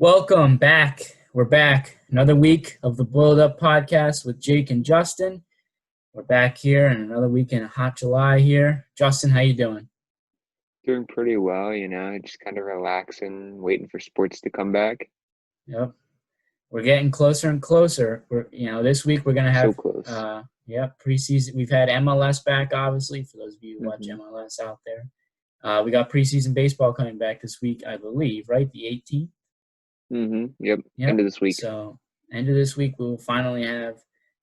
Welcome back. We're back. Another week of the Boiled Up podcast with Jake and Justin. We're back here and another week in a hot July here. Justin, how you doing? Doing pretty well, just kind of relaxing, waiting for sports to come back. Yep. We're getting closer and closer. This week we're gonna So have close. preseason. We've had MLS back, obviously, for those of you who watch MLS out there. We got preseason baseball coming back this week, I believe, right? The 18th. Yep. End of this week. So end of this week, we will finally have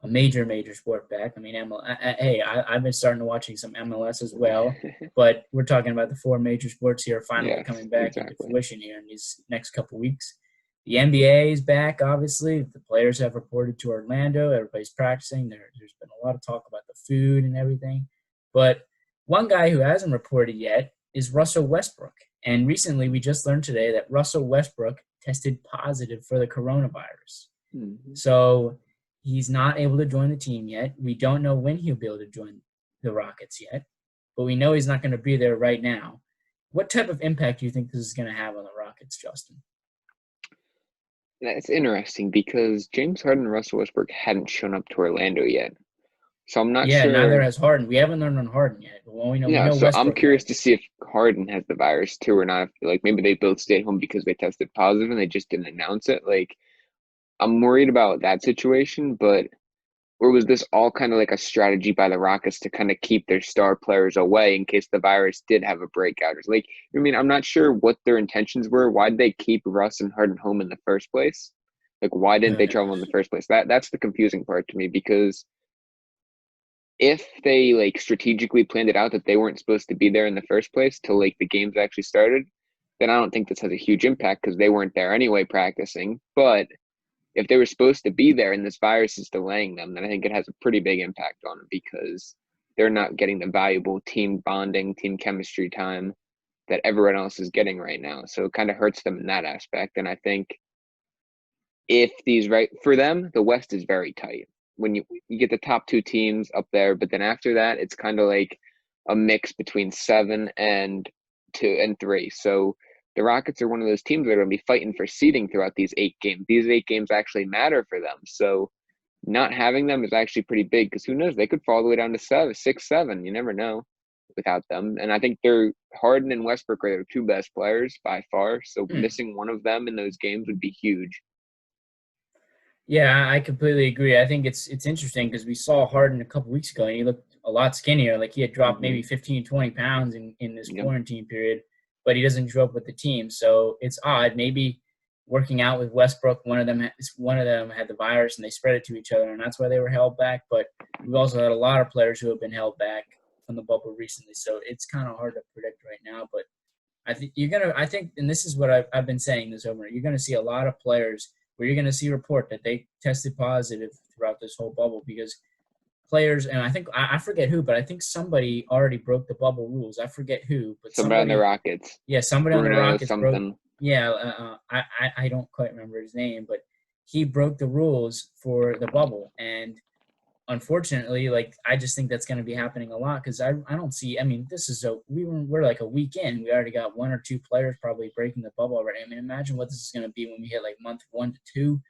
a major sport back. I mean, I've been starting to watching some MLS as well, but we're talking about the four major sports here finally coming back into fruition here in these next couple weeks. The NBA is back, obviously. The players have reported to Orlando. Everybody's practicing. There's been a lot of talk about the food and everything. But one guy who hasn't reported yet is Russell Westbrook. And recently, we just learned today that Russell Westbrook tested positive for the coronavirus. So he's not able to join the team yet. We don't know when he'll be able to join the Rockets yet, but we know he's not going to be there right now. What type of impact do you think this is going to have on the Rockets, Justin? That's interesting because James Harden and Russell Westbrook hadn't shown up to Orlando yet. So I'm not sure. Yeah, neither has Harden. We haven't learned on Harden yet. But we know so Westbrook I'm curious to see if Harden has the virus too or not. Like maybe they both stayed home because they tested positive and they just didn't announce it. Like I'm worried about that situation, or was this all kind of like a strategy by the Rockets to kind of keep their star players away in case the virus did have a breakout? I'm not sure what their intentions were. Why did they keep Russ and Harden home in the first place? Like, why didn't they travel in the first place? That's the confusing part to me, because if they like strategically planned it out that they weren't supposed to be there in the first place till like the games actually started, then I don't think this has a huge impact because they weren't there anyway practicing. But if they were supposed to be there and this virus is delaying them, then I think it has a pretty big impact on them because they're not getting the valuable team bonding, team chemistry time that everyone else is getting right now. So it kind of hurts them in that aspect. And I think for them, the West is very tight. When you get the top two teams up there, but then after that, it's kind of like a mix between 7 and 2 and 3. So the Rockets are one of those teams that are going to be fighting for seeding throughout these 8 games. These 8 games actually matter for them. So not having them is actually pretty big because who knows? They could fall all the way down to 6, 7. You never know without them. And I think Harden and Westbrook are their 2 best players by far. So missing one of them in those games would be huge. Yeah, I completely agree. I think it's interesting because we saw Harden a couple weeks ago and he looked a lot skinnier. Like he had dropped maybe 15, 20 pounds in this quarantine period, but he doesn't show up with the team. So it's odd. Maybe working out with Westbrook, one of them had the virus and they spread it to each other, and that's why they were held back. But we've also had a lot of players who have been held back from the bubble recently. So it's kind of hard to predict right now. But I think, and this is what I've been saying this over, you're going to see a lot of players where you're going to see a report that they tested positive throughout this whole bubble because players, and I think I forget who, but I think somebody already broke the bubble rules. I forget who, but somebody on the Rockets. Yeah, somebody on the Rockets something. I don't quite remember his name, but he broke the rules for the bubble, and unfortunately, like I just think that's going to be happening a lot because I don't see. I mean, we're like a week in. We already got 1 or 2 players probably breaking the bubble already. I mean, imagine what this is going to be when we hit like month 1 to 2.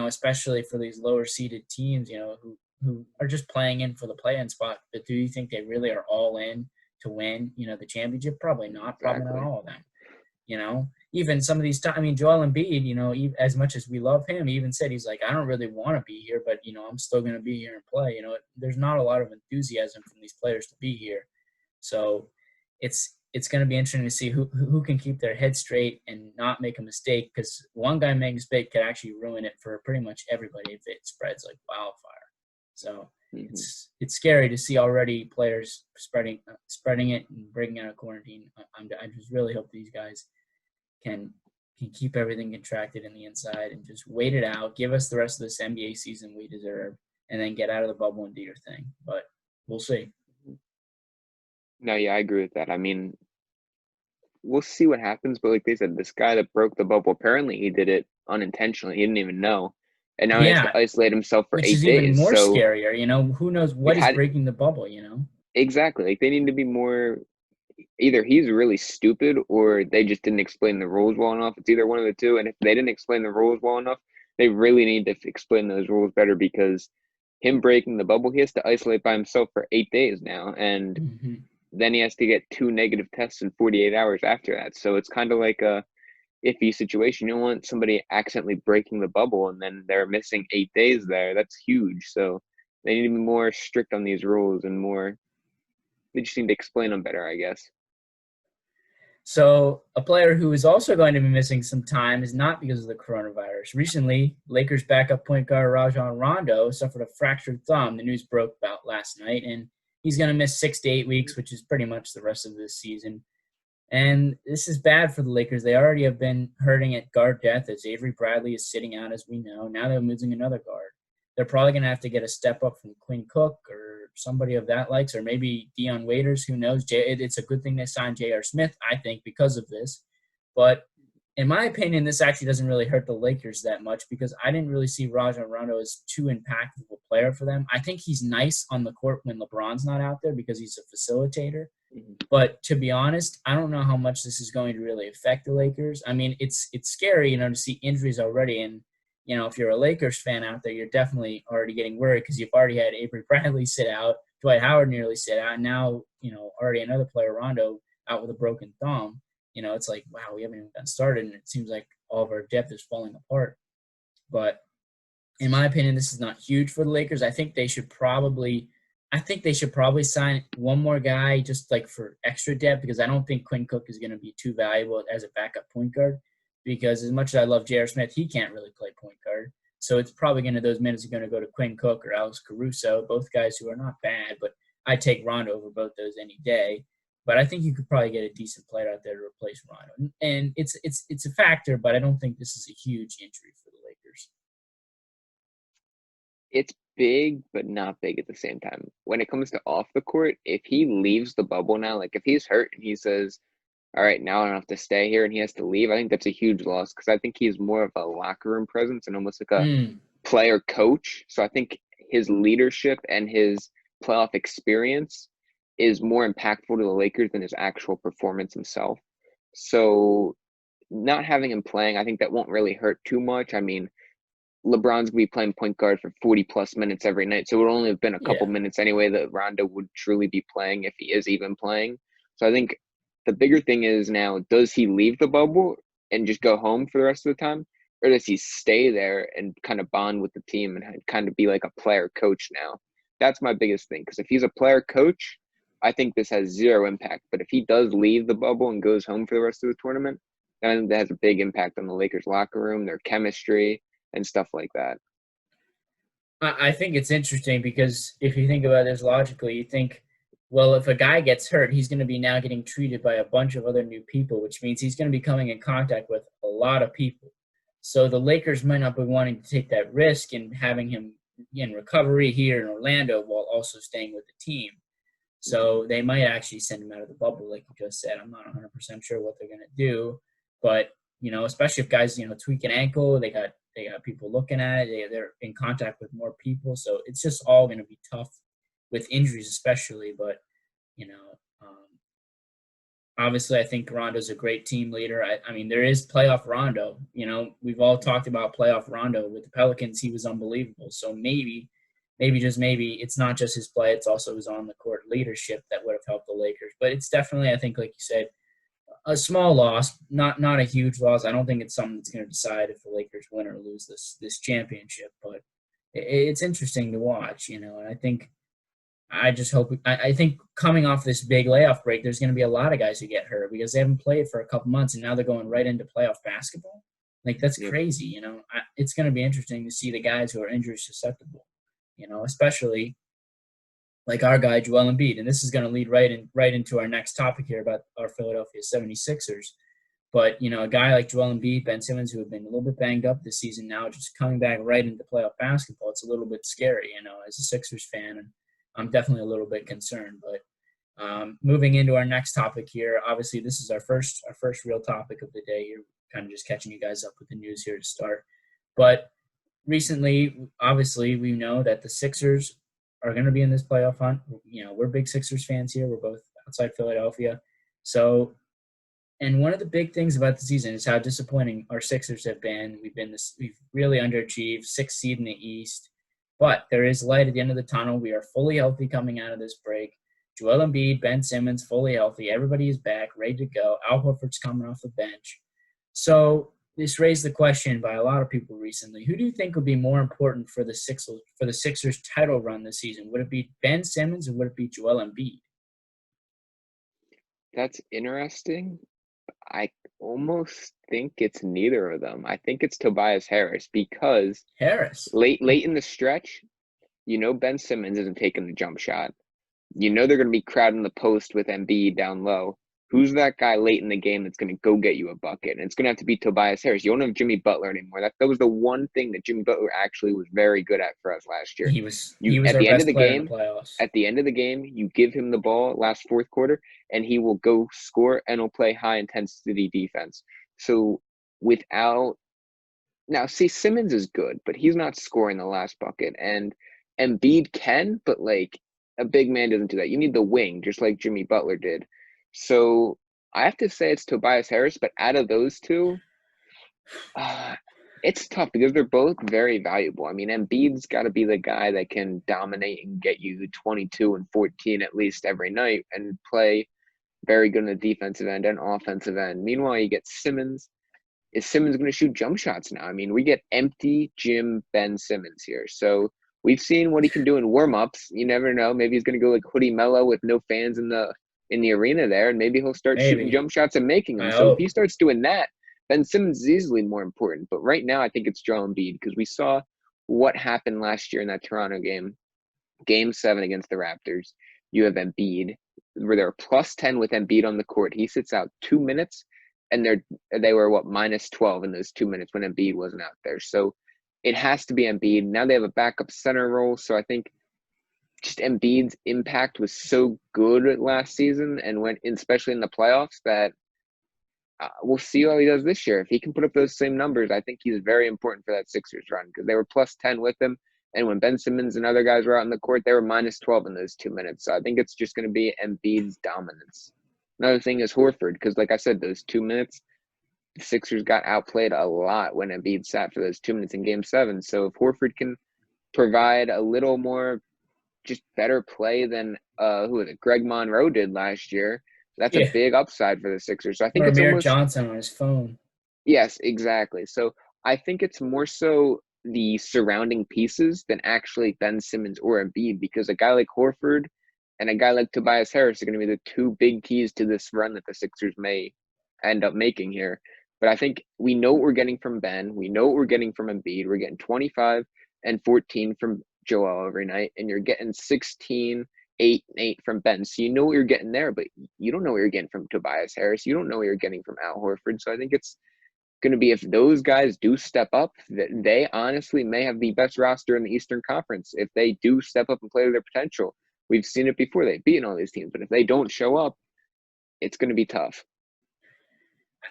Especially for these lower seeded teams, who are just playing in for the play-in spot. But do you think they really are all in to win, the championship? Probably not. Probably not all of them. Even some of these times, I mean, Joel Embiid, as much as we love him, he even said he's like, I don't really want to be here, but, I'm still going to be here and play. There's not a lot of enthusiasm from these players to be here. So it's going to be interesting to see who can keep their head straight and not make a mistake, because one guy making a mistake could actually ruin it for pretty much everybody if it spreads like wildfire. So it's scary to see already players spreading it and breaking out of quarantine. I just really hope these guys can keep everything contracted in the inside and just wait it out, give us the rest of this NBA season we deserve, and then get out of the bubble and do your thing. But we'll see. No, yeah, I agree with that. I mean, we'll see what happens, but like they said, this guy that broke the bubble, apparently he did it unintentionally. He didn't even know. And now he has to isolate himself for 8 days. Which is even more scarier, who knows what is breaking the bubble, Exactly. Like they need to be more either he's really stupid or they just didn't explain the rules well enough. It's either one of the two. And if they didn't explain the rules well enough, they really need to explain those rules better, because him breaking the bubble, he has to isolate by himself for 8 days now. And Mm-hmm. then he has to get 2 negative tests in 48 hours after that. So it's kind of like a iffy situation. You don't want somebody accidentally breaking the bubble and then they're missing 8 days there. That's huge. So they need to be more strict on these rules and more, they just need to explain them better, I guess. So a player who is also going to be missing some time is not because of the coronavirus. Recently, Lakers backup point guard Rajon Rondo suffered a fractured thumb. The news broke about last night, and he's going to miss 6 to 8 weeks, which is pretty much the rest of this season. And this is bad for the Lakers. They already have been hurting at guard depth, as Avery Bradley is sitting out, as we know. Now they're losing another guard. They're probably going to have to get a step up from Quinn Cook or somebody of that likes, or maybe Dion Waiters. Who knows? It's a good thing they signed J.R. Smith, I think, because of this. But in my opinion, this actually doesn't really hurt the Lakers that much, because I didn't really see Rajon Rondo as too impactful a player for them. I think he's nice on the court when LeBron's not out there because he's a facilitator. But to be honest, I don't know how much this is going to really affect the Lakers. I mean, it's scary, to see injuries already. And, if you're a Lakers fan out there, you're definitely already getting worried because you've already had Avery Bradley sit out, Dwight Howard nearly sit out, and now, already another player, Rondo, out with a broken thumb. It's like, wow, we haven't even gotten started, and it seems like all of our depth is falling apart. But in my opinion, this is not huge for the Lakers. I think they should probably sign one more guy just like for extra depth, because I don't think Quinn Cook is going to be too valuable as a backup point guard, because as much as I love J.R. Smith, he can't really play point guard. So it's probably those minutes are going to go to Quinn Cook or Alex Caruso, both guys who are not bad, but I take Rondo over both those any day. But I think you could probably get a decent player out there to replace Rondo. And it's a factor, but I don't think this is a huge injury for the Lakers. It's big, but not big at the same time. When it comes to off the court, if he leaves the bubble now, like if he's hurt and he says, all right, now I don't have to stay here, and he has to leave, I think that's a huge loss, because I think he's more of a locker room presence and almost like a player coach. So I think his leadership and his playoff experience is more impactful to the Lakers than his actual performance himself. So not having him playing, I think that won't really hurt too much. I mean, LeBron's gonna be playing point guard for 40 plus minutes every night, so it would only have been a couple minutes anyway that Rondo would truly be playing, if he is even playing. So I think the bigger thing is now, does he leave the bubble and just go home for the rest of the time, or does he stay there and kind of bond with the team and kind of be like a player coach now? That's my biggest thing, because if he's a player coach, I think this has zero impact. But if he does leave the bubble and goes home for the rest of the tournament, then I think that has a big impact on the Lakers locker room, their chemistry, and stuff like that. I think it's interesting because if you think about this logically, you think, well, if a guy gets hurt, he's going to be now getting treated by a bunch of other new people, which means he's going to be coming in contact with a lot of people. So the Lakers might not be wanting to take that risk in having him in recovery here in Orlando while also staying with the team. So they might actually send him out of the bubble, like you just said. I'm not 100% sure what they're going to do, but especially if guys tweak an ankle, they got people looking at it. They're in contact with more people, so it's just all going to be tough with injuries, especially. But obviously, I think Rondo's a great team leader. I mean, there is playoff Rondo. We've all talked about playoff Rondo with the Pelicans. He was unbelievable. So maybe just maybe it's not just his play; it's also his on the court leadership that would have helped the Lakers. But it's definitely, I think, like you said, a small loss, not a huge loss. I don't think it's something that's going to decide if the Lakers win or lose this championship. But it's interesting to watch, and I think I just hope I think coming off this big layoff break, there's going to be a lot of guys who get hurt because they haven't played for a couple months, and now they're going right into playoff basketball. Like, that's crazy, It's going to be interesting to see the guys who are injury susceptible, especially like our guy, Joel Embiid. And this is going to lead right into our next topic here about our Philadelphia 76ers. But, a guy like Joel Embiid, Ben Simmons, who have been a little bit banged up this season now, just coming back right into playoff basketball, it's a little bit scary, as a Sixers fan. And I'm definitely a little bit concerned. But moving into our next topic here, obviously this is our first real topic of the day. You're kind of just catching you guys up with the news here to start. But recently, obviously, we know that the Sixers are going to be in this playoff hunt. We're big Sixers fans here. We're both outside Philadelphia. So, and one of the big things about the season is how disappointing our Sixers have been. We've really underachieved, 6th seed in the East, but there is light at the end of the tunnel. We are fully healthy coming out of this break. Joel Embiid, Ben Simmons, fully healthy. Everybody is back, ready to go. Al Horford's coming off the bench. So this raised the question by a lot of people recently. Who do you think would be more important for the Sixers title run this season? Would it be Ben Simmons or would it be Joel Embiid? That's interesting. I almost think it's neither of them. I think it's Tobias Harris because Harris. late in the stretch, Ben Simmons isn't taking the jump shot. They're going to be crowding the post with Embiid down low. Who's that guy late in the game that's going to go get you a bucket? And it's going to have to be Tobias Harris. You don't have Jimmy Butler anymore. That was the one thing that Jimmy Butler actually was very good at for us last year. He was our best player in the playoffs. At the end of the game, you give him the ball last fourth quarter, and he will go score and he'll play high-intensity defense. So now, see, Simmons is good, but he's not scoring the last bucket. And Embiid can, but, a big man doesn't do that. You need the wing, just like Jimmy Butler did. So I have to say it's Tobias Harris, but out of those two, it's tough because they're both very valuable. I mean, Embiid's got to be the guy that can dominate and get you 22 and 14 at least every night and play very good on the defensive end and offensive end. Meanwhile, you get Simmons. Is Simmons going to shoot jump shots now? I mean, we get empty gym Ben Simmons here. So we've seen what he can do in warm-ups. You never know. Maybe he's going to go like Hoodie Mello with no fans in the arena there, and maybe he'll start shooting jump shots and making them. So if he starts doing that, Ben Simmons is easily more important. But right now, I think it's Joel Embiid because we saw what happened last year in that Toronto game, Game 7 against the Raptors. You have Embiid, where they're +10 with Embiid on the court. He sits out 2 minutes, and they were -12 in those 2 minutes when Embiid wasn't out there. So it has to be Embiid. Now they have a backup center role, so I think just Embiid's impact was so good last season and especially in the playoffs that we'll see how he does this year. If he can put up those same numbers, I think he's very important for that Sixers run because they were +10 with him. And when Ben Simmons and other guys were out in the court, they were -12 in those 2 minutes. So I think it's just going to be Embiid's dominance. Another thing is Horford because, like I said, those 2 minutes, the Sixers got outplayed a lot when Embiid sat for those 2 minutes in Game 7. So if Horford can provide a little more just better play than Greg Monroe did last year. That's a big upside for the Sixers. So I think it's almost Johnson on his phone. Yes, exactly. So I think it's more so the surrounding pieces than actually Ben Simmons or Embiid because a guy like Horford and a guy like Tobias Harris are going to be the two big keys to this run that the Sixers may end up making here. But I think we know what we're getting from Ben. We know what we're getting from Embiid. We're getting 25 and 14 from Joel every night, and you're getting 16, 8, and 8 from Ben. So you know what you're getting there, but you don't know what you're getting from Tobias Harris. You don't know what you're getting from Al Horford. So I think it's going to be if those guys do step up, that they honestly may have the best roster in the Eastern Conference. If they do step up and play to their potential. We've seen it before. They've beaten all these teams. But if they don't show up, it's going to be tough.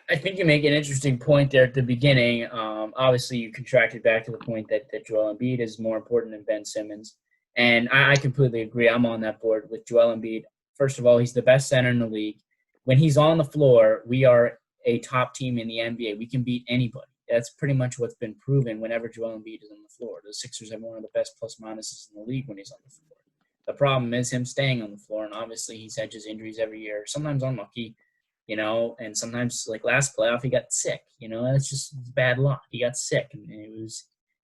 I think you make an interesting point there at the beginning. Obviously, you contracted back to the point that Joel Embiid is more important than Ben Simmons. And I completely agree. I'm on that board with Joel Embiid. First of all, he's the best center in the league. When he's on the floor, we are a top team in the NBA. We can beat anybody. That's pretty much what's been proven whenever Joel Embiid is on the floor. The Sixers have one of the best plus-minuses in the league when he's on the floor. The problem is him staying on the floor, and obviously he's had just injuries every year. Sometimes unlucky, and sometimes like last playoff he got sick. That's just bad luck. He got sick, and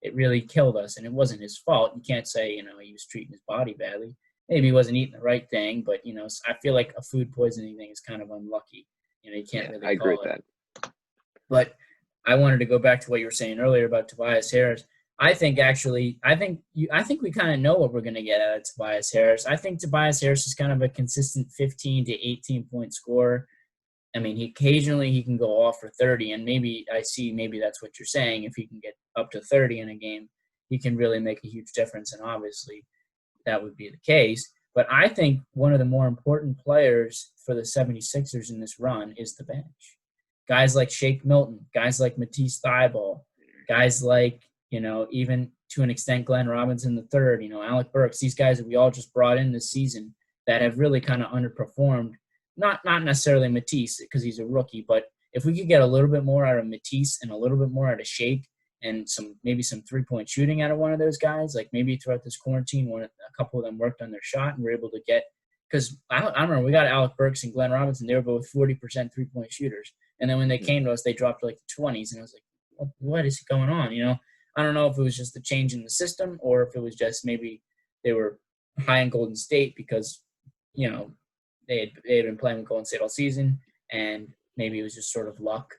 it really killed us, and it wasn't his fault. You can't say he was treating his body badly. Maybe he wasn't eating the right thing, but I feel like a food poisoning thing is kind of unlucky. You can't really. I agree with that. But I wanted to go back to what you were saying earlier about Tobias Harris. I think we kind of know what we're going to get out of Tobias Harris. I think Tobias Harris is kind of a consistent 15 to 18 point scorer. I mean, occasionally he can go off for 30, and maybe that's what you're saying. If he can get up to 30 in a game, he can really make a huge difference, and obviously that would be the case. But I think one of the more important players for the 76ers in this run is the bench. Guys like Shake Milton, guys like Matisse Thybulle, guys like, even to an extent Glenn Robinson III, Alec Burks, these guys that we all just brought in this season that have really kind of underperformed not necessarily Matisse because he's a rookie, but if we could get a little bit more out of Matisse and a little bit more out of Shake and maybe some 3-point shooting out of one of those guys, like maybe throughout this quarantine, a couple of them worked on their shot and were able to get, because I remember we got Alec Burks and Glenn Robinson, they were both 40% 3-point shooters. And then when they came to us, they dropped to like the 20s. And I was like, what is going on? I don't know if it was just the change in the system or if it was just maybe they were high in Golden State because, they had been playing with Golden State all season, and maybe it was just sort of luck.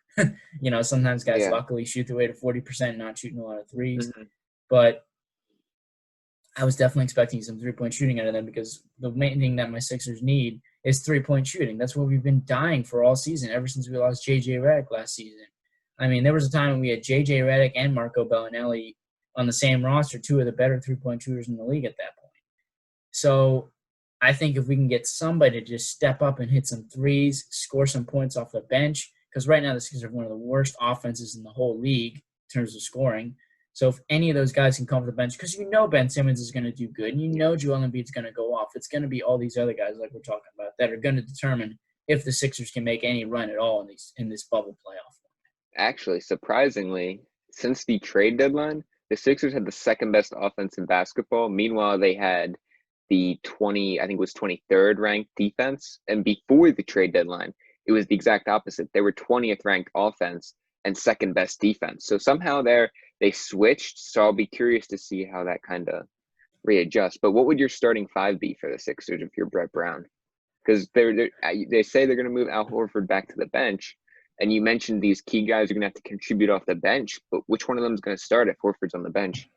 Sometimes guys luckily shoot their way to 40%, not shooting a lot of threes. Mm-hmm. But I was definitely expecting some 3-point shooting out of them because the main thing that my Sixers need is 3-point shooting. That's what we've been dying for all season, ever since we lost J.J. Redick last season. I mean, there was a time when we had J.J. Redick and Marco Bellinelli on the same roster, two of the better 3-point shooters in the league at that point. So I think if we can get somebody to just step up and hit some threes, score some points off the bench, because right now the Sixers are one of the worst offenses in the whole league in terms of scoring. So if any of those guys can come off the bench, because Ben Simmons is going to do good, and Joel Embiid's going to go off, it's going to be all these other guys like we're talking about that are going to determine if the Sixers can make any run at all in this bubble playoff. Actually, surprisingly, since the trade deadline, the Sixers had the second best offense in basketball. Meanwhile, they had the 23rd ranked defense. And before the trade deadline, it was the exact opposite. They were 20th ranked offense and second best defense. So somehow they switched. So I'll be curious to see how that kind of readjusts. But what would your starting five be for the Sixers if you're Brett Brown? Because they say they're going to move Al Horford back to the bench. And you mentioned these key guys are going to have to contribute off the bench. But which one of them is going to start if Horford's on the bench?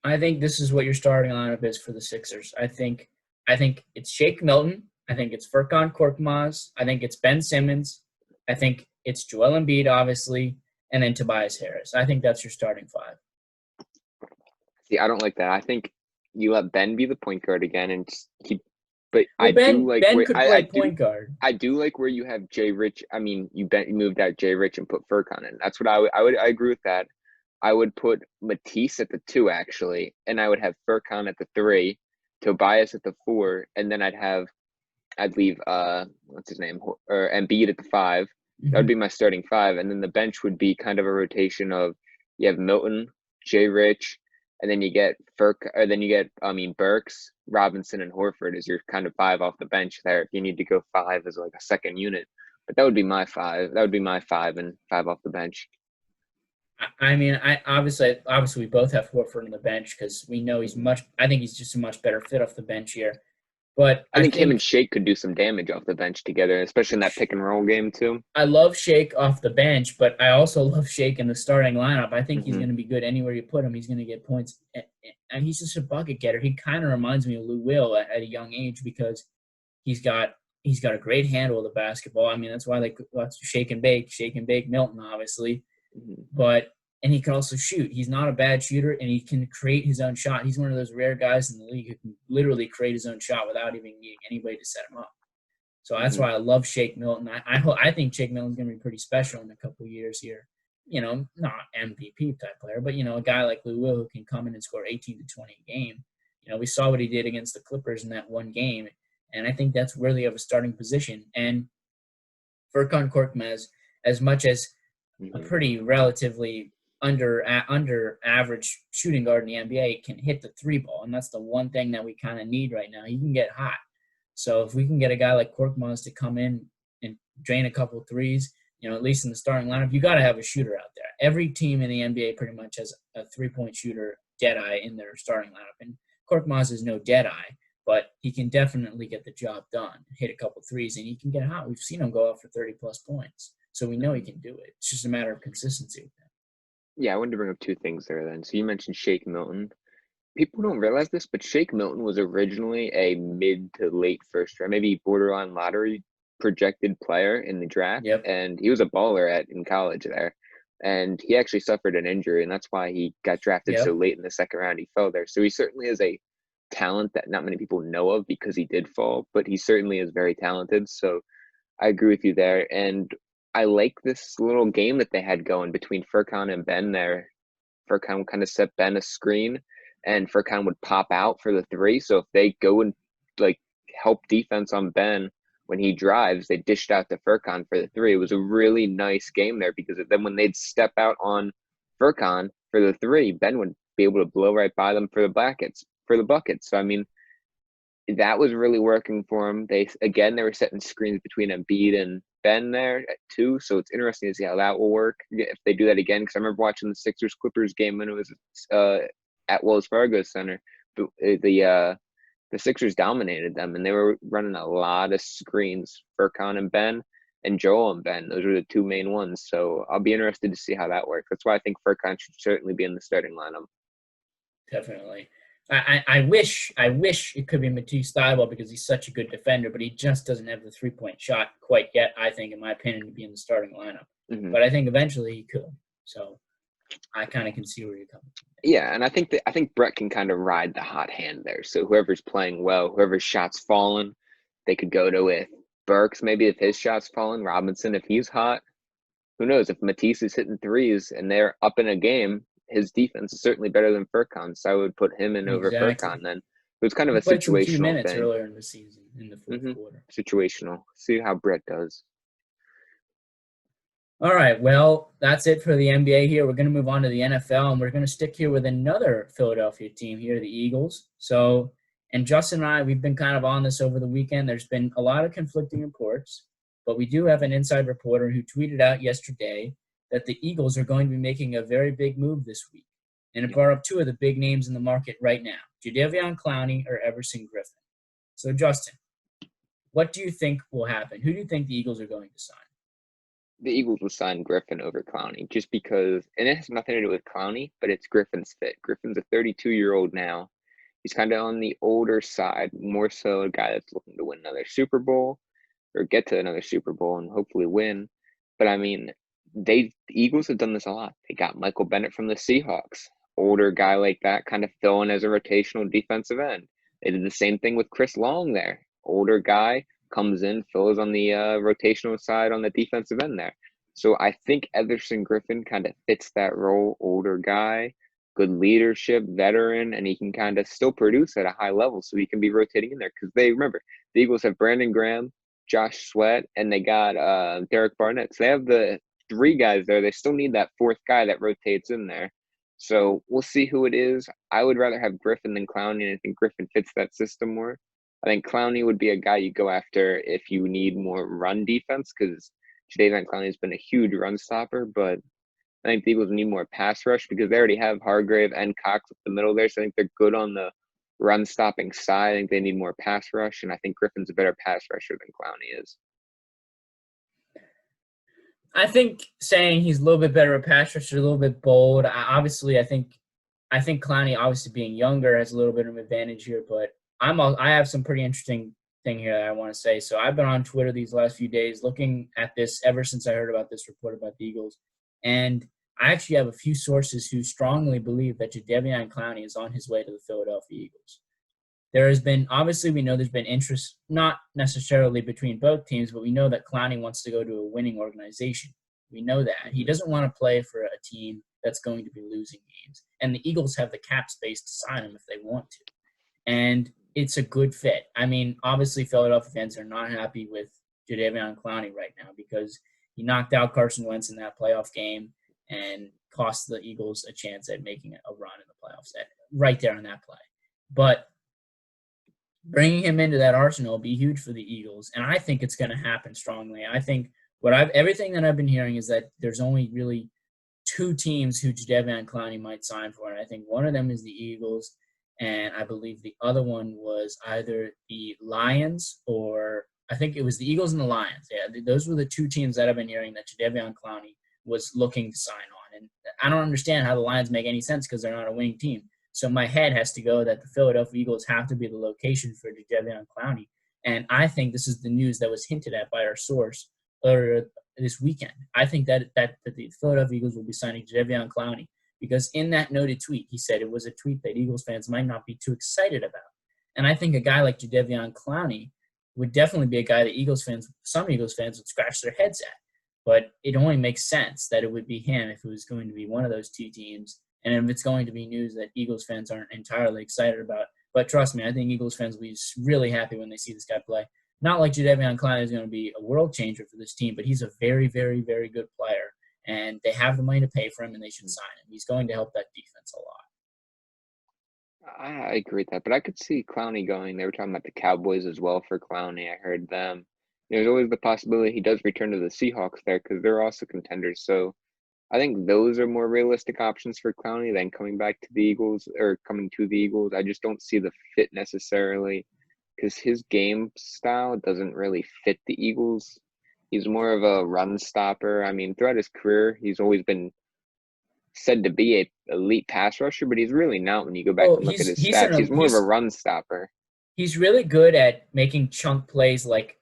I think this is what your starting lineup is for the Sixers. I think it's Shake Milton. I think it's Furkan Korkmaz. I think it's Ben Simmons. I think it's Joel Embiid, obviously, and then Tobias Harris. I think that's your starting five. See, I don't like that. I think you let Ben be the point guard again and keep. But Ben could play point guard. I do like where you have Jay Rich. I mean, you moved out Jay Rich and put Furkan in. That's what I agree with that. I would put Matisse at the 2, actually, and I would have Furkan at the 3, Tobias at the 4, and then I'd leave what's his name, or Embiid at the 5. That would be my starting 5, and then the bench would be kind of a rotation of you have Milton, Jay Rich, and then you get Burks, Robinson, and Horford as your kind of 5 off the bench there. If you need to go 5 as like a second unit, but that would be my 5. That would be my 5 and 5 off the bench. I mean, obviously we both have Horford on the bench because we know I think he's just a much better fit off the bench here. But I think him and Shake could do some damage off the bench together, especially in that pick and roll game too. I love Shake off the bench, but I also love Shake in the starting lineup. I think he's going to be good anywhere you put him. He's going to get points, and he's just a bucket getter. He kind of reminds me of Lou Will at a young age because he's got a great handle of the basketball. I mean, that's why they let's shake and bake Milton, obviously. And he can also shoot. He's not a bad shooter, and he can create his own shot. He's one of those rare guys in the league who can literally create his own shot without even needing anybody to set him up. So that's why I love Shake Milton. I think Shake Milton's going to be pretty special in a couple of years here. Not MVP type player, but, a guy like Lou Will who can come in and score 18 to 20 a game. We saw what he did against the Clippers in that one game, and I think that's worthy of a starting position. And Furkan Korkmaz, as much as a pretty relatively under average shooting guard in the NBA, can hit the 3 ball, and that's the one thing that we kind of need right now. He can get hot. So if we can get a guy like Korkmaz to come in and drain a couple threes, at least in the starting lineup, you got to have a shooter out there. Every team in the NBA pretty much has a 3-point shooter dead-eye in their starting lineup, and Korkmaz is no dead-eye, but he can definitely get the job done, hit a couple threes, and he can get hot. We've seen him go out for 30-plus points, so we know he can do it. It's just a matter of consistency with him. Yeah, I wanted to bring up 2 things there then. So you mentioned Shake Milton. People don't realize this, but Shake Milton was originally a mid to late first round, maybe borderline lottery projected player in the draft. Yep. And he was a baller in college there. And he actually suffered an injury, and that's why he got drafted so late in the second round. He fell there. So he certainly is a talent that not many people know of because he did fall, but he certainly is very talented. So I agree with you there. And I like this little game that they had going between Furkan and Ben there. Furkan kind of set Ben a screen, and Furkan would pop out for the 3. So if they go and help defense on Ben when he drives, they dished out to Furkan for the three. It was a really nice game there because then when they'd step out on Furkan for the three, Ben would be able to blow right by them for the buckets. So I mean, that was really working for him. They were setting screens between Embiid and Ben there at two, so it's interesting to see how that will work if they do that again. Because I remember watching the Sixers Clippers game when it was at Wells Fargo Center. The Sixers dominated them, and they were running a lot of screens. Furkan and Ben, and Joel and Ben. Those were the two main ones. So I'll be interested to see how that works. That's why I think Furkan should certainly be in the starting lineup. Definitely. I wish it could be Matisse Thybulle because he's such a good defender, but he just doesn't have the 3-point shot quite yet, I think, in my opinion, to be in the starting lineup. Mm-hmm. But I think eventually he could. So I kind of can see where you're coming from. Yeah, and I think Brett can kind of ride the hot hand there. So whoever's playing well, whoever's shots falling, they could go to with Burks, maybe if his shots falling, Robinson if he's hot. Who knows? If Matisse is hitting threes and they're up in a game, his defense is certainly better than Furkan, so I would put him in over Furkan then. It was kind of a situational few minutes thing. Earlier in the season, in the fourth quarter. Situational. See how Brett does. All right, well, that's it for the NBA here. We're going to move on to the NFL, and we're going to stick here with another Philadelphia team here, the Eagles. So, and Justin and I, we've been kind of on this over the weekend. There's been a lot of conflicting reports, but we do have an inside reporter who tweeted out yesterday that the Eagles are going to be making a very big move this week. And it brought up two of the big names in the market right now, Jadeveon Clowney or Everson Griffin. So, Justin, what do you think will happen? Who do you think the Eagles are going to sign? The Eagles will sign Griffin over Clowney just because, and it has nothing to do with Clowney, but it's Griffin's fit. Griffin's a 32-year-old now. He's kind of on the older side, more so a guy that's looking to win another Super Bowl or get to another Super Bowl and hopefully win. But, I mean, the Eagles have done this a lot. They got Michael Bennett from the Seahawks, older guy like that, kind of filling as a rotational defensive end. They did the same thing with Chris Long there, older guy, comes in, fills on the rotational side on the defensive end there. So I think Everson Griffin kind of fits that role, older guy, good leadership, veteran, and he can kind of still produce at a high level so he can be rotating in there. Because the Eagles have Brandon Graham, Josh Sweat, and they got Derek Barnett. So they have the three guys there. They still need that fourth guy that rotates in there. So we'll see who it is. I would rather have Griffin than Clowney, and I think Griffin fits that system more. I think Clowney would be a guy you go after if you need more run defense because Jadeveon Clowney has been a huge run stopper, but I think the Eagles need more pass rush because they already have Hargrave and Cox up the middle there, so I think they're good on the run stopping side. I think they need more pass rush, and I think Griffin's a better pass rusher than Clowney is. I think saying he's a little bit better at pass rusher, a little bit bold. I think Clowney, obviously being younger, has a little bit of an advantage here, but I have some pretty interesting thing here that I want to say. So I've been on Twitter these last few days looking at this ever since I heard about this report about the Eagles. And I actually have a few sources who strongly believe that Jadeveon Clowney is on his way to the Philadelphia Eagles. There has been, obviously we know there's been interest, not necessarily between both teams, but we know that Clowney wants to go to a winning organization. We know that. He doesn't want to play for a team that's going to be losing games. And the Eagles have the cap space to sign him if they want to. And it's a good fit. I mean, obviously Philadelphia fans are not happy with Jadeveon Clowney right now because he knocked out Carson Wentz in that playoff game and cost the Eagles a chance at making a run in the playoffs right there on that play. But bringing him into that arsenal will be huge for the Eagles, and I think it's going to happen strongly. I think everything that I've been hearing is that there's only really two teams who Jadeveon Clowney might sign for, and I think one of them is the Eagles, and I believe the other one was either the Lions or I think it was the Eagles and the Lions. Yeah, those were the two teams that I've been hearing that Jadeveon Clowney was looking to sign on. And I don't understand how the Lions make any sense because they're not a winning team. So my head has to go that the Philadelphia Eagles have to be the location for Jadeveon Clowney. And I think this is the news that was hinted at by our source earlier this weekend. I think that the Philadelphia Eagles will be signing Jadeveon Clowney because in that noted tweet, he said it was a tweet that Eagles fans might not be too excited about. And I think a guy like Jadeveon Clowney would definitely be a guy that some Eagles fans would scratch their heads at. But it only makes sense that it would be him if it was going to be one of those two teams. And if it's going to be news that Eagles fans aren't entirely excited about. But trust me, I think Eagles fans will be really happy when they see this guy play. not like Jadeveon Clowney is going to be a world changer for this team, but he's a very, very, very good player, and they have the money to pay for him, and they should sign him. He's going to help that defense a lot. I agree with that, but I could see Clowney going. They were talking about the Cowboys as well for Clowney. I heard them. There's always the possibility he does return to the Seahawks there because they're also contenders. So I think those are more realistic options for Clowney than coming back to the Eagles or coming to the Eagles. I just don't see the fit necessarily because his game style doesn't really fit the Eagles. He's more of a run stopper. I mean, throughout his career, he's always been said to be a elite pass rusher, but he's really not when you go back and look at his stats. He's more of a run stopper. He's really good at making chunk plays like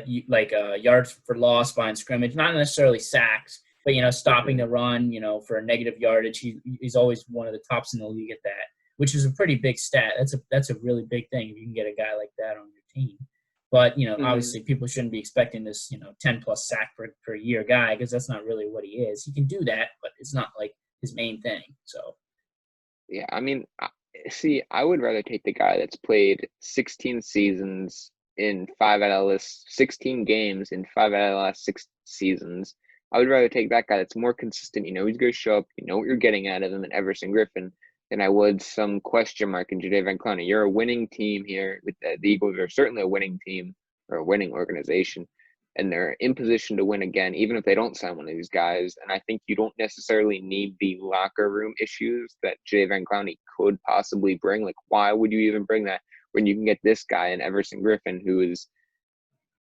yards for loss behind scrimmage, not necessarily sacks, but stopping the run, for a negative yardage. He's always one of the tops in the league at that, which is a pretty big stat. That's a really big thing if you can get a guy like that on your team. But obviously people shouldn't be expecting this 10 plus sack per year guy because that's not really what he is. He can do that, but it's not like his main thing. So yeah, I mean, see, I would rather take the guy that's played 16 seasons in 16 games in 5 out of the last 6 seasons. I would rather take that guy that's more consistent. He's going to show up. You know what you're getting out of him, and Everson Griffin, than I would some question mark in Jadeveon Clowney. You're a winning team here. With the Eagles are certainly a winning team or a winning organization, and they're in position to win again, even if they don't sign one of these guys. And I think you don't necessarily need the locker room issues that Jadeveon Clowney could possibly bring. Like, why would you even bring that when you can get this guy and Everson Griffin, who is,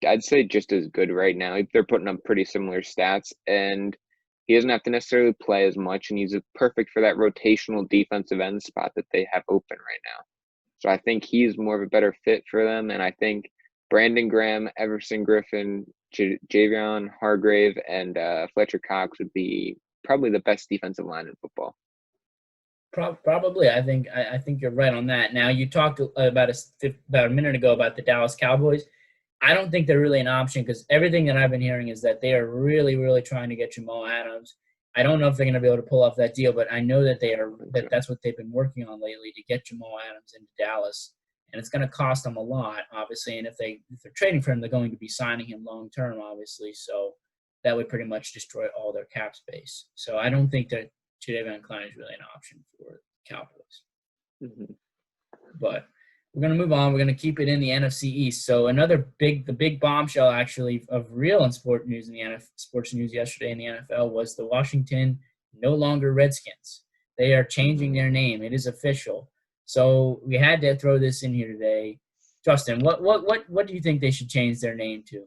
I'd say, just as good right now? They're putting up pretty similar stats, and he doesn't have to necessarily play as much, and he's perfect for that rotational defensive end spot that they have open right now. So I think he's more of a better fit for them, and I think Brandon Graham, Everson Griffin, Javion Hargrave, and Fletcher Cox would be probably the best defensive line in football. Probably. I think you're right on that. Now, you talked about a minute ago about the Dallas Cowboys. I don't think they're really an option because everything that I've been hearing is that they are really, really trying to get Jamal Adams. I don't know if they're going to be able to pull off that deal, but I know that that's what they've been working on lately to get Jamal Adams into Dallas. And it's going to cost them a lot, obviously. And if they're trading for him, they're going to be signing him long term, obviously. So that would pretty much destroy all their cap space. So I don't think that Jadeveon Clowney is really an option for Cowboys. Mm-hmm. But we're going to move on. We're going to keep it in the NFC East. So the big bombshell actually of real and sports news yesterday in the NFL was the Washington no longer Redskins. They are changing their name. It is official. So we had to throw this in here today. Justin, what do you think they should change their name to?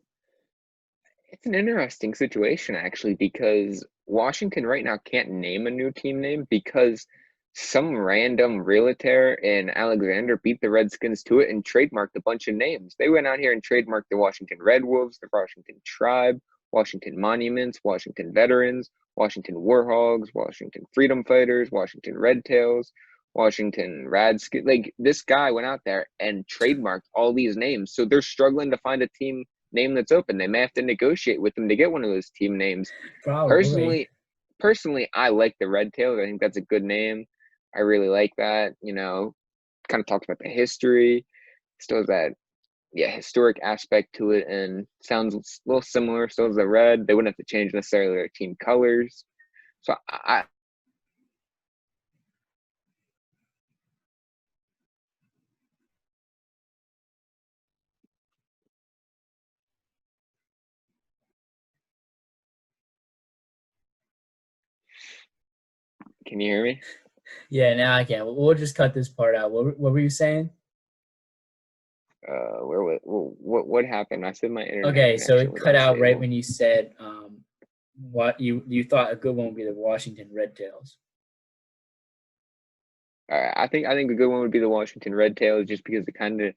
It's an interesting situation, actually, because Washington right now can't name a new team name because some random realtor in Alexander beat the Redskins to it and trademarked a bunch of names. They went out here and trademarked the Washington Red Wolves, the Washington Tribe, Washington Monuments, Washington Veterans, Washington Warhogs, Washington Freedom Fighters, Washington Red Tails, Washington Radskins. Like, this guy went out there and trademarked all these names. So they're struggling to find a team name that's open. They may have to negotiate with them to get one of those team names. Probably. Personally, I like the Red Tails. I think that's a good name. I really like that. Kind of talks about the history. Still has that, historic aspect to it, and sounds a little similar. Still has the red. They wouldn't have to change necessarily their team colors. So I Can you hear me? Yeah, now I can. We'll just cut this part out. What were you saying? What happened? I said my internet. Okay, so it cut out right when you said what you thought a good one would be the Washington Red Tails. All right, I think a good one would be the Washington Red Tails, just because it kind of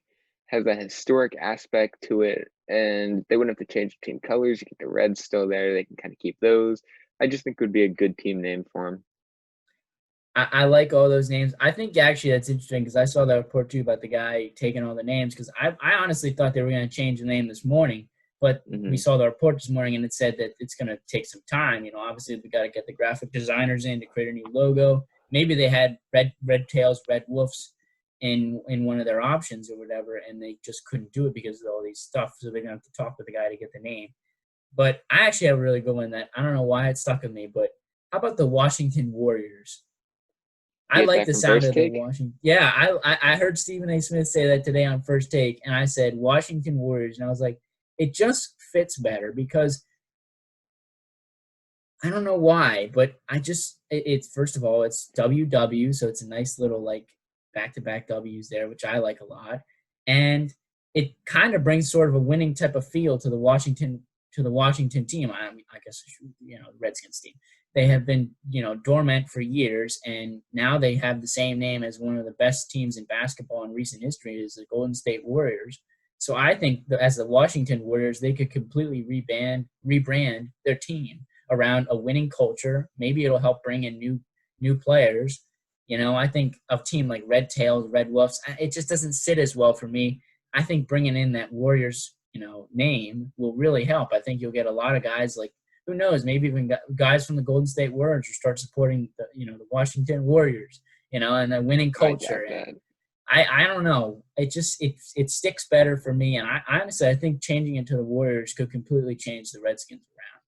has a historic aspect to it, and they wouldn't have to change the team colors. You get the Reds still there; they can kind of keep those. I just think it would be a good team name for them. I like all those names. I think actually that's interesting because I saw that report too about the guy taking all the names, because I honestly thought they were going to change the name this morning, but we saw the report this morning and it said that it's going to take some time. Obviously we got to get the graphic designers in to create a new logo. Maybe they had red tails, red wolves in one of their options or whatever, and they just couldn't do it because of all these stuff. So they're gonna have to talk with the guy to get the name. But I actually have a really good one that I don't know why it stuck with me, but how about the Washington Warriors? I Yeah, like that the from sound First of the Take. Washington. Yeah, I heard Stephen A. Smith say that today on First Take, and I said Washington Warriors, and I was like, it just fits better because I don't know why, but it's first of all it's WW, so it's a nice little like back to back W's there, which I like a lot, and it kind of brings sort of a winning type of feel to the Washington team. I mean, I guess the Redskins team. They have been dormant for years, and now they have the same name as one of the best teams in basketball in recent history, is the Golden State Warriors. So I think that as the Washington Warriors, they could completely rebrand their team around a winning culture. Maybe it'll help bring in new players. I think of team like Red Tails, Red Wolves, it just doesn't sit as well for me. I think bringing in that Warriors, name will really help. I think you'll get a lot of guys like, who knows, maybe even guys from the Golden State Warriors will start supporting the Washington Warriors, and the winning I doubt culture. And that. I don't know. It sticks better for me. And I honestly, I think changing it to the Warriors could completely change the Redskins around.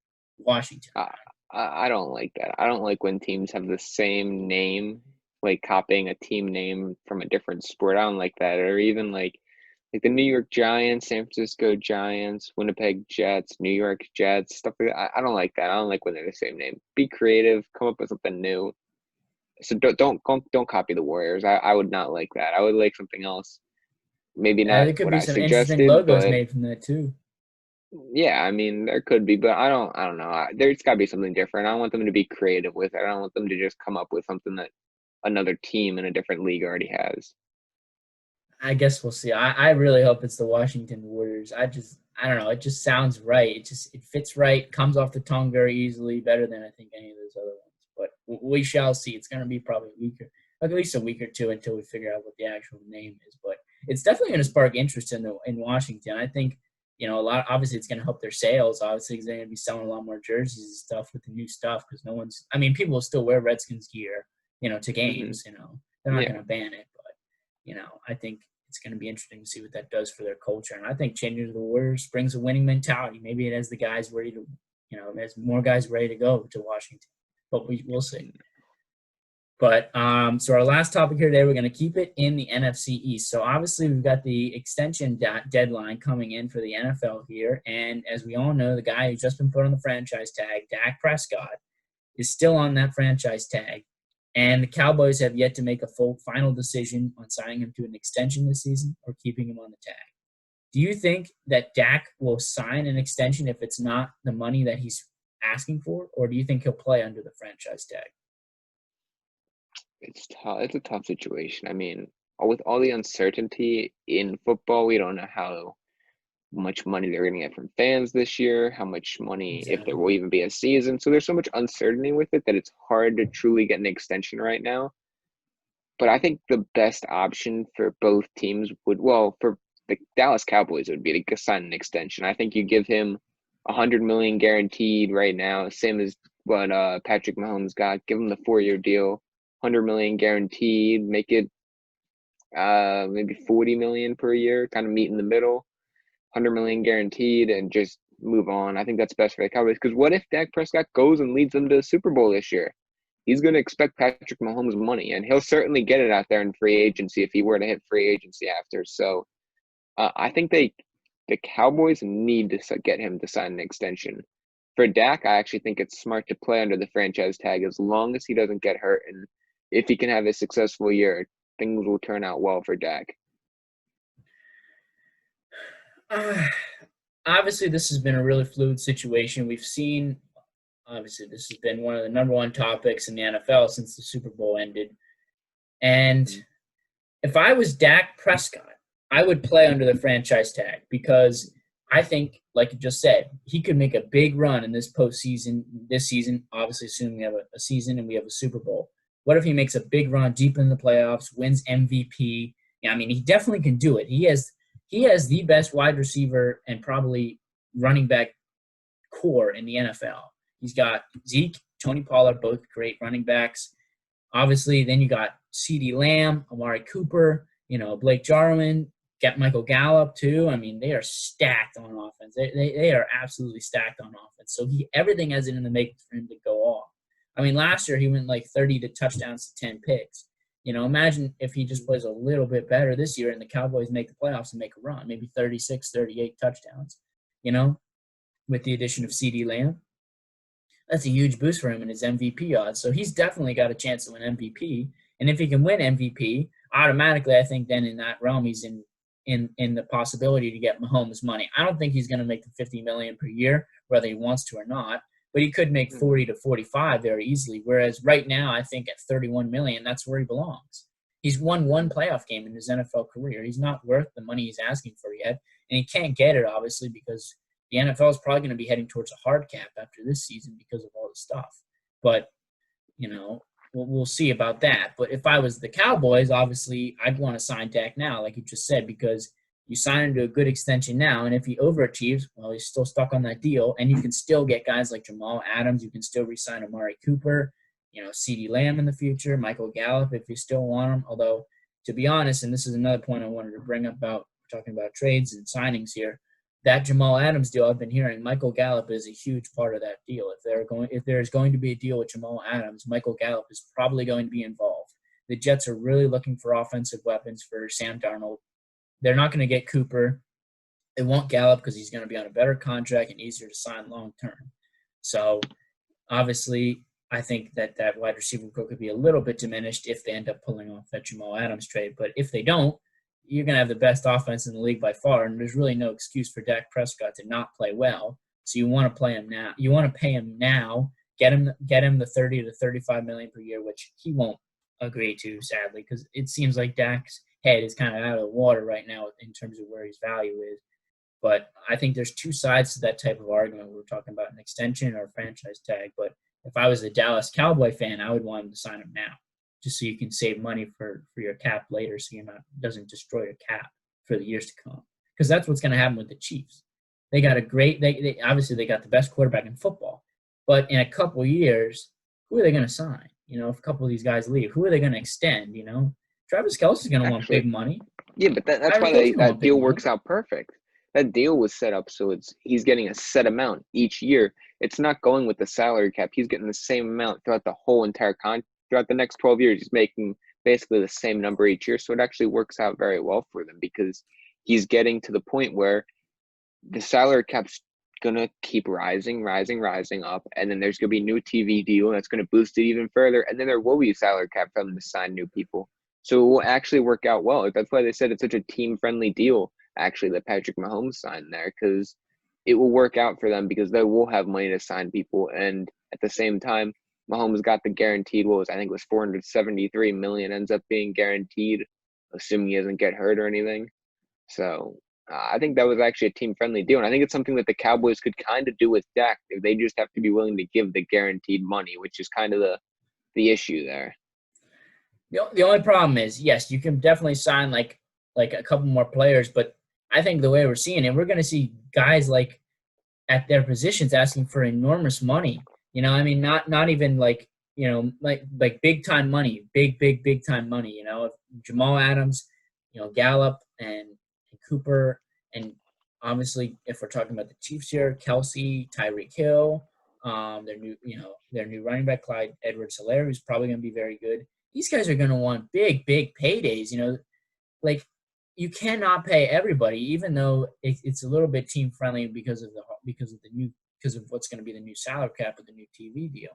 Washington. I, I don't like that. I don't like when teams have the same name, like copying a team name from a different sport. I don't like that. Or even like the New York Giants, San Francisco Giants, Winnipeg Jets, New York Jets, stuff like that. I don't like that. I don't like when they're the same name. Be creative, come up with something new. So don't copy the Warriors. I would not like that. I would like something else. Maybe not There could what be I some interesting suggested, logos but made from that too. yeah, I mean there could be, but I don't know. There's got to be something different. I want them to be creative with it. I don't want them to just come up with something that another team in a different league already has. I guess we'll see. I really hope it's the Washington Warriors. I don't know. It just sounds right. It fits right. Comes off the tongue very easily, better than I think any of those other ones. But we shall see. It's going to be probably at least a week or two until we figure out what the actual name is. But it's definitely going to spark interest in Washington. I think a lot. Obviously, it's going to help their sales. Obviously, because they're going to be selling a lot more jerseys and stuff with the new stuff. Because no one's. I mean, people will still wear Redskins gear, to Hmm. games. They're not Yeah. going to ban it, but I think it's going to be interesting to see what that does for their culture. And I think changing to the Warriors brings a winning mentality. Maybe it has the guys ready to, has more guys ready to go to Washington. But we'll see. But so our last topic here today, we're going to keep it in the NFC East. So obviously we've got the extension deadline coming in for the NFL here. And as we all know, the guy who's just been put on the franchise tag, Dak Prescott, is still on that franchise tag. And the Cowboys have yet to make a full final decision on signing him to an extension this season or keeping him on the tag. Do you think that Dak will sign an extension if it's not the money that he's asking for, or do you think he'll play under the franchise tag? It's tough. It's a tough situation. I mean, with all the uncertainty in football, we don't know how much money they're going to get from fans this year, how much money, if there will Exactly. even be a season. So there's so much uncertainty with it that it's hard to truly get an extension right now. But I think the best option for both teams for the Dallas Cowboys, would be to sign an extension. I think you give him 100 million guaranteed right now, same as what Patrick Mahomes got. Give him the 4-year deal, 100 million guaranteed. Make it maybe 40 million per year, kind of meet in the middle. 100 million guaranteed, and just move on. I think that's best for the Cowboys. Because what if Dak Prescott goes and leads them to the Super Bowl this year? He's going to expect Patrick Mahomes' money, and he'll certainly get it out there in free agency if he were to hit free agency after. So I think the Cowboys need to get him to sign an extension. For Dak, I actually think it's smart to play under the franchise tag as long as he doesn't get hurt, and if he can have a successful year, things will turn out well for Dak. Uh, Obviously, this has been a really fluid situation. We've seen, obviously, this has been one of the number one topics in the NFL since the Super Bowl ended. And if I was Dak Prescott, I would play under the franchise tag because I think, like you just said, he could make a big run in this postseason, this season, obviously assuming we have a season and we have a Super Bowl. What if he makes a big run deep in the playoffs, wins MVP? Yeah, I mean, he definitely can do it. He has the best wide receiver and probably running back core in the NFL. He's got Zeke, Tony Pollard, both great running backs. Obviously, then you got CeeDee Lamb, Amari Cooper. Blake Jarwin, get Michael Gallup too. I mean, they are stacked on offense. They are absolutely stacked on offense. So everything has it in the making for him to go off. I mean, last year he went like 30 to touchdowns to 10 picks. Imagine if he just plays a little bit better this year and the Cowboys make the playoffs and make a run, maybe 36, 38 touchdowns, with the addition of CeeDee Lamb. That's a huge boost for him in his MVP odds. So he's definitely got a chance to win MVP. And if he can win MVP, automatically, I think then in that realm, he's in the possibility to get Mahomes money. I don't think he's going to make the $50 million per year, whether he wants to or not, but he could make 40 to 45 very easily. Whereas right now, I think at 31 million, that's where he belongs. He's won one playoff game in his NFL career. He's not worth the money he's asking for yet, and he can't get it obviously because the NFL is probably going to be heading towards a hard cap after this season because of all the stuff. But we'll see about that. But if I was the Cowboys, obviously I'd want to sign Dak now, like you just said, because you sign him to a good extension now, and if he overachieves, well, he's still stuck on that deal, and you can still get guys like Jamal Adams. You can still re-sign Amari Cooper, CeeDee Lamb in the future, Michael Gallup if you still want him. Although, to be honest, and this is another point I wanted to bring up about talking about trades and signings here, that Jamal Adams deal I've been hearing, Michael Gallup is a huge part of that deal. If there's going to be a deal with Jamal Adams, Michael Gallup is probably going to be involved. The Jets are really looking for offensive weapons for Sam Darnold. They're not going to get Cooper. They want Gallup because he's going to be on a better contract and easier to sign long term. So obviously, I think that wide receiver core could be a little bit diminished if they end up pulling off that Jamal Adams trade. But if they don't, you're going to have the best offense in the league by far, and there's really no excuse for Dak Prescott to not play well. So you want to play him now. You want to pay him now, get him the 30 to 35 million per year, which he won't agree to, sadly, because it seems like Dak's head is kind of out of the water right now in terms of where his value is. But I think there's two sides to that type of argument. We're talking about an extension or a franchise tag. But if I was a Dallas Cowboy fan, I would want him to sign him now, just so you can save money for your cap later, so doesn't destroy your cap for the years to come. Because that's what's going to happen with the Chiefs. They got they obviously they got the best quarterback in football, but in a couple years, who are they going to sign? If a couple of these guys leave, who are they going to extend? Travis Kelce's going to want big money. Yeah, but that's why that deal works out perfect. That deal was set up so he's getting a set amount each year. It's not going with the salary cap. He's getting the same amount throughout the whole entire contract. Throughout the next 12 years, he's making basically the same number each year. So it actually works out very well for them because he's getting to the point where the salary cap's going to keep rising up. And then there's going to be a new TV deal that's going to boost it even further. And then there will be a salary cap for them to sign new people. So it will actually work out well. That's why they said it's such a team-friendly deal, actually, that Patrick Mahomes signed there, because it will work out for them because they will have money to sign people. And at the same time, Mahomes got the guaranteed, I think it was $473 million ends up being guaranteed, assuming he doesn't get hurt or anything. So I think that was actually a team-friendly deal. And I think it's something that the Cowboys could kind of do with Dak. They just have to be willing to give the guaranteed money, which is kind of the issue there. The only problem is, yes, you can definitely sign like a couple more players, but I think the way we're seeing it, we're going to see guys like at their positions asking for enormous money. Not even like big time money, big time money. Jamal Adams, Gallup and Cooper, and obviously if we're talking about the Chiefs here, Kelce, Tyreek Hill, their new running back Clyde Edwards-Helaire, who's probably going to be very good. These guys are going to want big paydays. You cannot pay everybody, even though it's a little bit team friendly because of what's going to be the new salary cap with the new TV deal.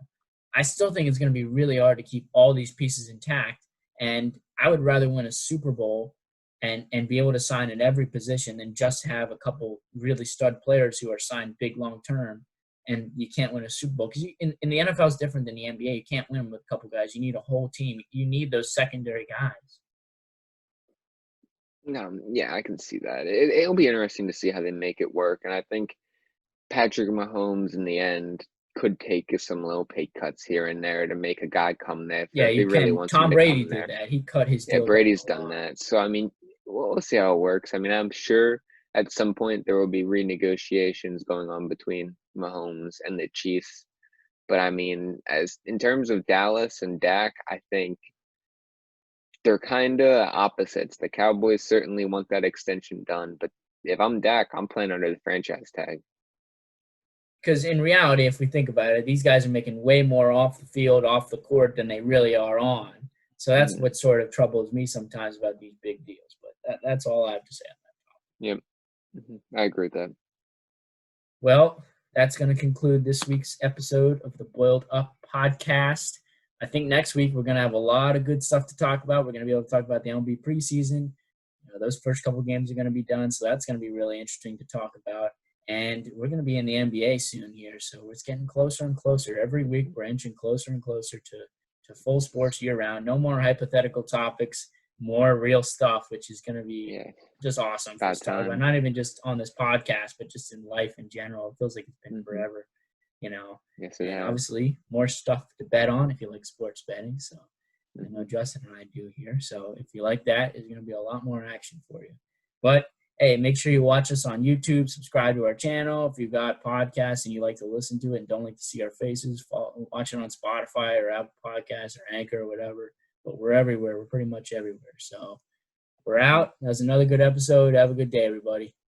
I still think it's going to be really hard to keep all these pieces intact, and I would rather win a Super Bowl and be able to sign at every position than just have a couple really stud players who are signed big long term, and you can't win a Super Bowl because in the NFL is different than the NBA. You can't win with a couple guys. You need a whole team. You need those secondary guys. No, yeah, I can see that. It'll be interesting to see how they make it work, and I think Patrick Mahomes in the end could take some little pay cuts here and there to make a guy come there. Yeah, if he really wants Tom him to Brady come did there. that. He cut his deal. Yeah, Brady's done that. So I mean, we'll see how it works. I mean, I'm sure at some point there will be renegotiations going on between Mahomes and the Chiefs. But I mean, as in terms of Dallas and Dak, I think they're kind of opposites. The Cowboys certainly want that extension done, but if I'm Dak, I'm playing under the franchise tag. Because in reality, if we think about it, these guys are making way more off the field, off the court than they really are on. So that's Mhm. what sort of troubles me sometimes about these big deals. But that's all I have to say on that. Yep. I agree with that. Well, that's going to conclude this week's episode of the Boiled Up Podcast. I think next week we're going to have a lot of good stuff to talk about. We're going to be able to talk about the MLB preseason. Those first couple games are going to be done, so that's going to be really interesting to talk about. And we're going to be in the NBA soon here, so it's getting closer and closer. Every week we're inching closer and closer to full sports year-round. No more hypothetical topics, more real stuff, which is going to be Yeah, just awesome for us about to talk about. time. Not even just on this podcast, but just in life in general. It feels like it's been Hmm. forever, Yes, it And has. obviously more stuff to bet on if you like sports betting. So I know Hmm. Justin and I do here. So if you like that, there's going to be a lot more action for you. But hey, make sure you watch us on YouTube, subscribe to our channel. If you've got podcasts and you like to listen to it and don't like to see our faces, watch it on Spotify or Apple Podcasts or Anchor or whatever. But we're everywhere. We're pretty much everywhere. So we're out. That was another good episode. Have a good day, everybody.